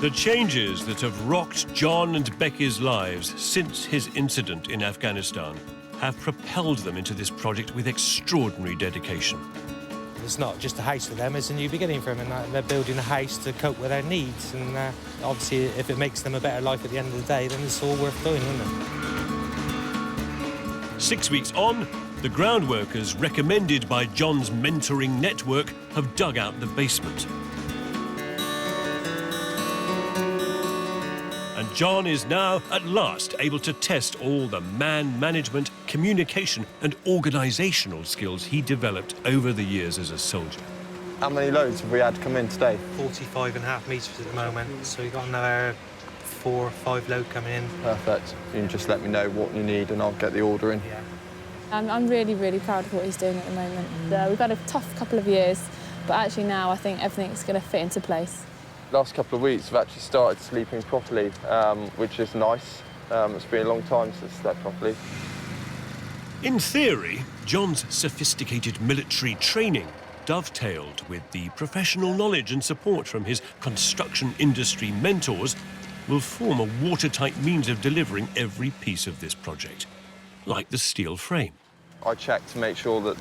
The changes that have rocked John and Becky's lives since his incident in Afghanistan have propelled them into this project with extraordinary dedication. It's not just a house for them, it's a new beginning for them, and they're building a house to cope with their needs. And obviously, if it makes them a better life at the end of the day, then it's all worth doing, isn't it? 6 weeks on, the ground workers recommended by John's mentoring network have dug out the basement. And John is now, at last, able to test all the man management, communication and organisational skills he developed over the years as a soldier. How many loads have we had come in today? 45.5 metres at the moment, so we've got another 4 or 5 load coming in. Perfect. You can just let me know what you need and I'll get the order in. Yeah. I'm really, really proud of what he's doing at the moment. We've had a tough couple of years, but actually now I think everything's going to fit into place. Last couple of weeks, I've actually started sleeping properly, which is nice. It's been a long time since I slept properly. In theory, John's sophisticated military training dovetailed with the professional knowledge and support from his construction industry mentors will form a watertight means of delivering every piece of this project, like the steel frame. I check to make sure that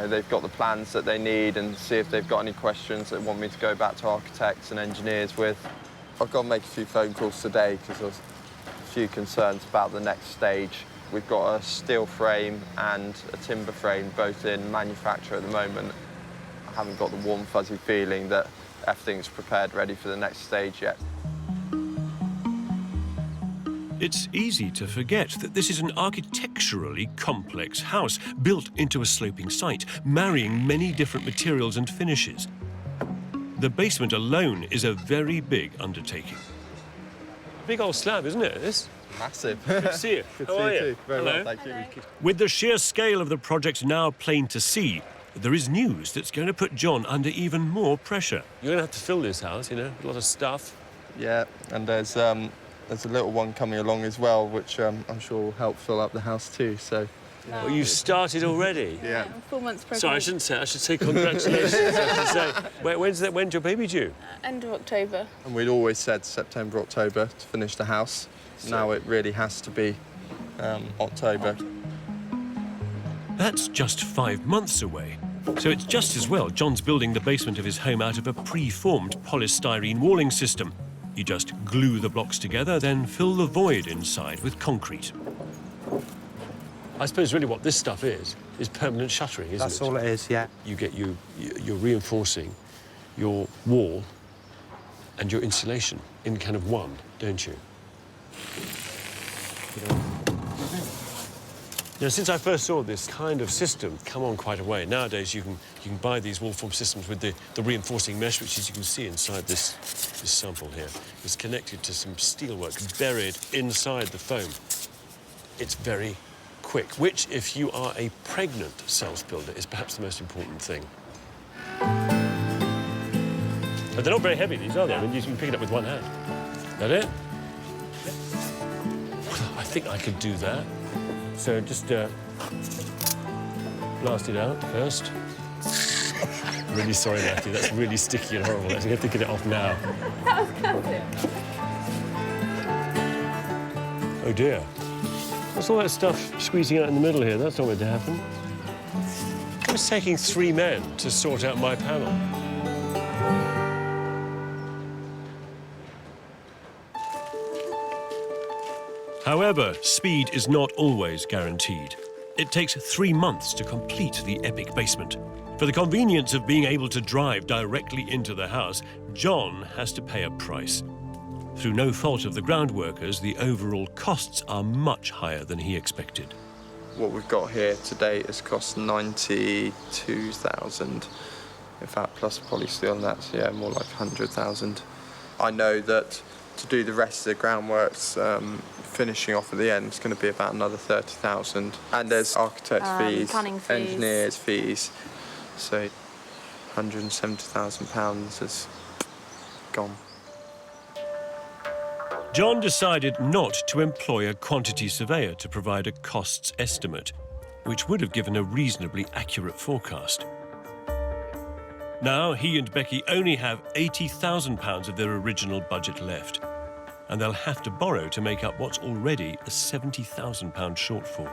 they've got the plans that they need and see if they've got any questions they want me to go back to architects and engineers with. I've got to make a few phone calls today because there's a few concerns about the next stage. We've got a steel frame and a timber frame, both in manufacture at the moment. I haven't got the warm, fuzzy feeling that everything's prepared, ready for the next stage yet. It's easy to forget that this is an architecturally complex house built into a sloping site, marrying many different materials and finishes. The basement alone is a very big undertaking. Big old slab, isn't it, this? Massive. Good to see you. Good How to are see you you? too. Very Hello. well, thank you. With the sheer scale of the project now plain to see, there is news that's going to put John under even more pressure. You're going to have to fill this house, a lot of stuff. Yeah, and there's a little one coming along as well, which I'm sure will help fill up the house too, so... Well, you've started already? Yeah. 4 months pregnant. Sorry, I shouldn't say. I should say congratulations. I should say. When's your baby due? End of October. And we'd always said September, October to finish the house. Now it really has to be October. That's just 5 months away. So it's just as well John's building the basement of his home out of a pre-formed polystyrene walling system. You just glue the blocks together, then fill the void inside with concrete. I suppose really what this stuff is permanent shuttering, isn't it? That's all it is, yeah. You get you're reinforcing your wall and your insulation in kind of one, don't you? Since I first saw this kind of system come on quite a way, nowadays you can buy these wall form systems with the reinforcing mesh, which, as you can see inside this sample here, is connected to some steelwork buried inside the foam. It's very quick, which, if you are a pregnant self-builder, is perhaps the most important thing. But they're not very heavy, these, are they? I mean, you can pick it up with one hand. That it? I think I could do that. So just blast it out first. Really sorry, Matthew. That's really sticky and horrible. Actually, I have to get it off now. That was gutted. Oh dear. What's all that stuff squeezing out in the middle here? That's not going to happen. It was taking 3 men to sort out my panel. However, speed is not always guaranteed. It takes 3 months to complete the epic basement. For the convenience of being able to drive directly into the house, John has to pay a price. Through no fault of the ground workers, the overall costs are much higher than he expected. What we've got here today has cost 92,000. In fact, plus polysteel, and that's more like 100,000. I know that to do the rest of the groundworks, finishing off at the end, it's going to be about another 30,000. And there's architect fees, planning fees, engineers fees. So £170,000 is gone. John decided not to employ a quantity surveyor to provide a costs estimate, which would have given a reasonably accurate forecast. Now, he and Becky only have £80,000 of their original budget left, and they'll have to borrow to make up what's already a £70,000 shortfall.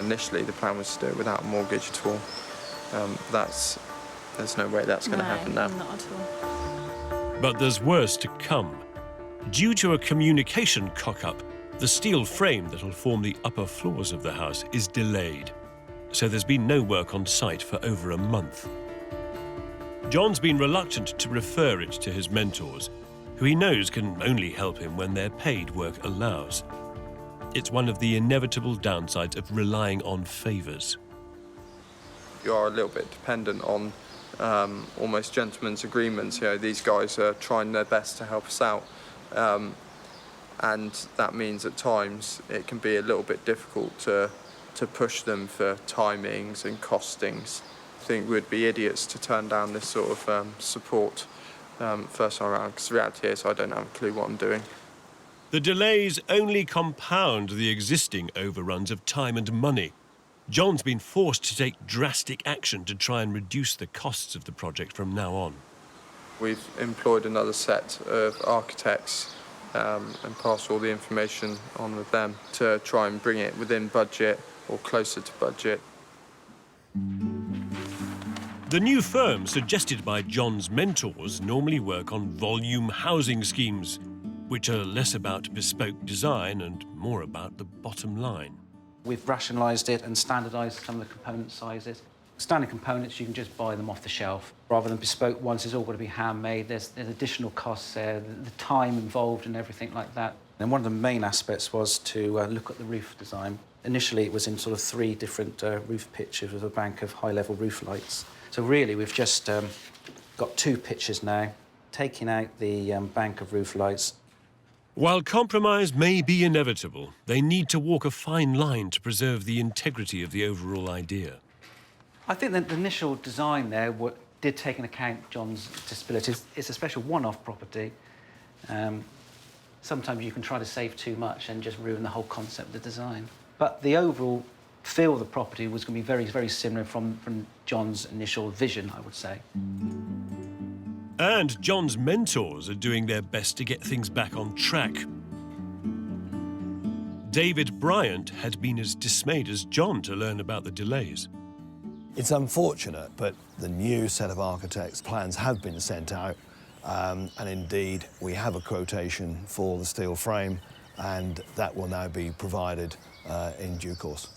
Initially, the plan was to do it without a mortgage at all. There's no way that's going to happen now. Not at all. But there's worse to come. Due to a communication cock-up, the steel frame that'll form the upper floors of the house is delayed, so there's been no work on site for over a month. John's been reluctant to refer it to his mentors, who he knows can only help him when their paid work allows. It's one of the inevitable downsides of relying on favours. You are a little bit dependent on almost gentlemen's agreements. You know, these guys are trying their best to help us out, and that means at times it can be a little bit difficult to push them for timings and costings. I think we'd be idiots to turn down this sort of support first time around, because the reality is I don't have a clue what I'm doing. The delays only compound the existing overruns of time and money. John's been forced to take drastic action to try and reduce the costs of the project from now on. We've employed another set of architects and passed all the information on with them to try and bring it within budget or closer to budget. The new firm suggested by John's mentors normally work on volume housing schemes, which are less about bespoke design and more about the bottom line. We've rationalised it and standardised some of the component sizes. Standard components, you can just buy them off the shelf. Rather than bespoke ones, it's all got to be handmade. There's additional costs there, the time involved and everything like that. And one of the main aspects was to look at the roof design. Initially, it was in sort of 3 different roof pitches with a bank of high-level roof lights. So really, we've just got 2 pitches now, taking out the bank of roof lights. While compromise may be inevitable, they need to walk a fine line to preserve the integrity of the overall idea. I think that the initial design there did take into account John's disabilities. It's a special one-off property. Sometimes you can try to save too much and just ruin the whole concept of the design. But the overall feel of the property was going to be very, very similar from John's initial vision, I would say. And John's mentors are doing their best to get things back on track. David Bryant had been as dismayed as John to learn about the delays. It's unfortunate, but the new set of architects' plans have been sent out, and indeed we have a quotation for the steel frame, and that will now be provided in due course.